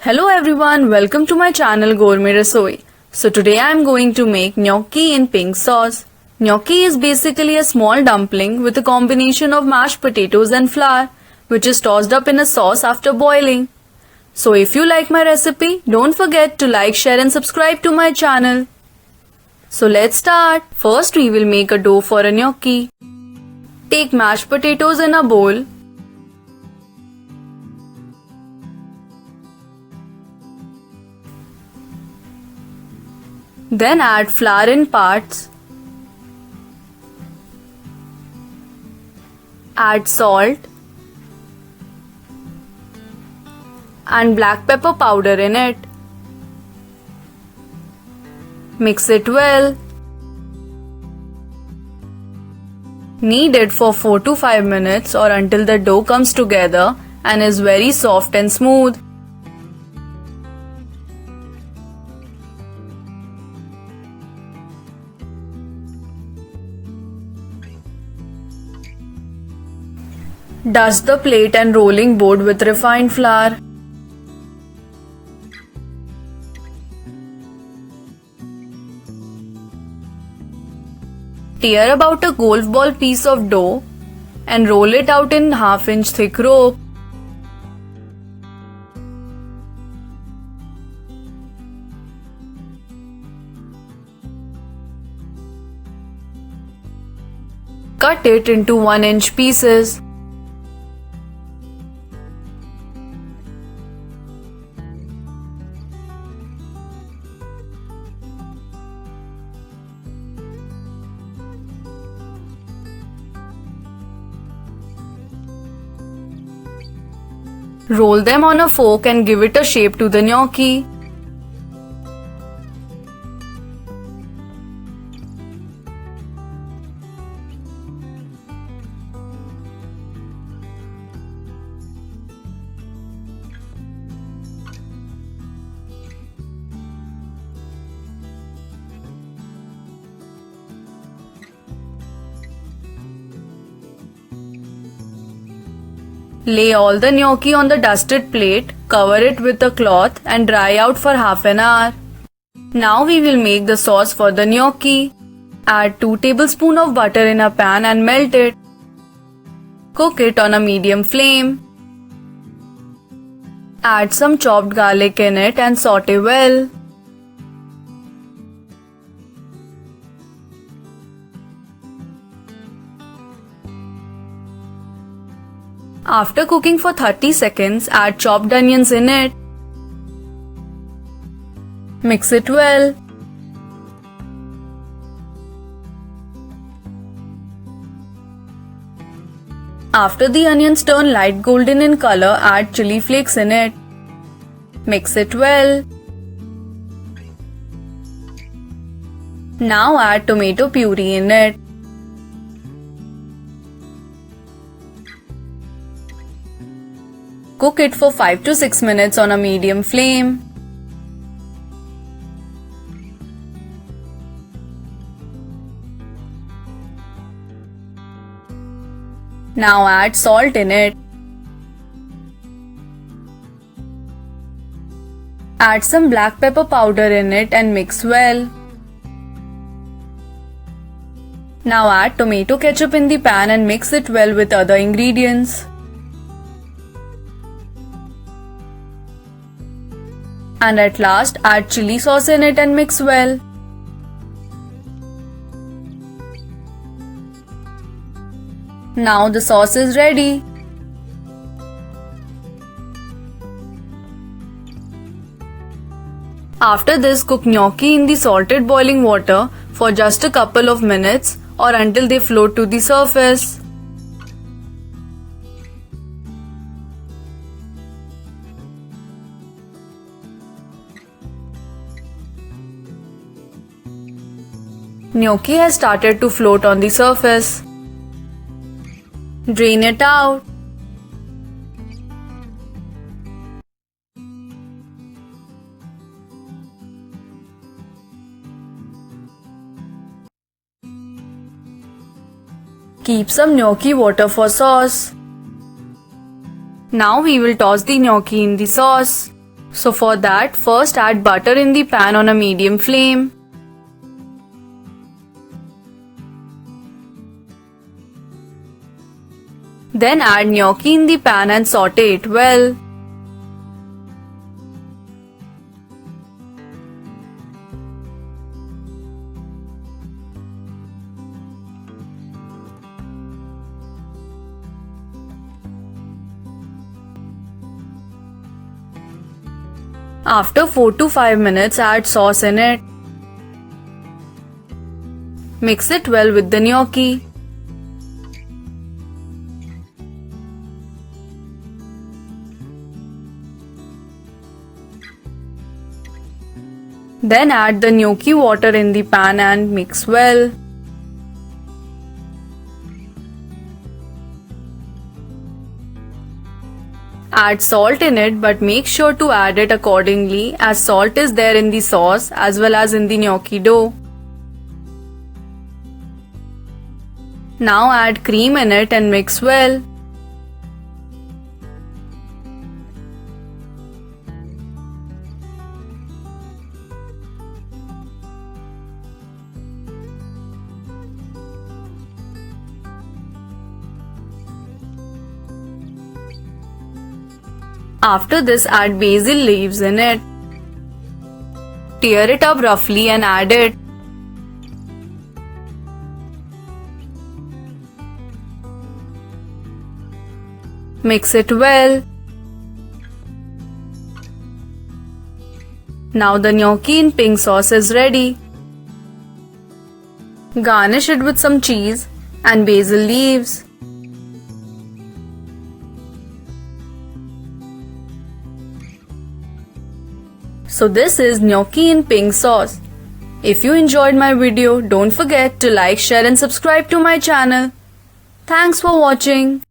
Hello everyone, welcome to my channel Gourmet Rasoi. So today I am going to make gnocchi in pink sauce. Gnocchi is basically a small dumpling with a combination of mashed potatoes and flour, which is tossed up in a sauce after boiling. So if you like my recipe, don't forget to like, share and subscribe to my channel. So let's start. First we will make a dough for a gnocchi. Take mashed potatoes in a bowl. Then add flour in parts. Add salt and black pepper powder in it. Mix it well. Knead it for 4 to 5 minutes or until the dough comes together and is very soft and smooth. Dust the plate and rolling board with refined flour. Tear about a golf ball piece of dough and roll it out in half-inch thick rope. Cut it into 1-inch pieces. Roll them on a fork and give it a shape to the gnocchi. Lay all the gnocchi on the dusted plate, cover it with a cloth and dry out for half an hour. Now we will make the sauce for the gnocchi. Add 2 tablespoons of butter in a pan and melt it. Cook it on a medium flame. Add some chopped garlic in it and saute well. After cooking for 30 seconds, add chopped onions in it. Mix it well. After the onions turn light golden in color, add chili flakes in it. Mix it well. Now add tomato puree in it. Cook it for 5 to 6 minutes on a medium flame. Now add salt in it. Add some black pepper powder in it and mix well. Now add tomato ketchup in the pan and mix it well with other ingredients. And at last add chili sauce in it and mix well. Now the sauce is ready. After this, cook gnocchi in the salted boiling water for just a couple of minutes or until they float to the surface. Gnocchi has started to float on the surface. Drain it out. Keep some gnocchi water for sauce. Now we will toss the gnocchi in the sauce. So for that, first add butter in the pan on a medium flame. Then add gnocchi in the pan and saute it well. After 4 to 5 minutes, add sauce in it. Mix it well with the gnocchi. Then add the gnocchi water in the pan and mix well. Add salt in it, but make sure to add it accordingly as salt is there in the sauce as well as in the gnocchi dough. Now add cream in it and mix well. After this, add basil leaves in it. Tear it up roughly and add it. Mix it well. Now the gnocchi in pink sauce is ready. Garnish it with some cheese and basil leaves. So this is gnocchi in pink sauce. If you enjoyed my video, don't forget to like, share and subscribe to my channel. Thanks for watching.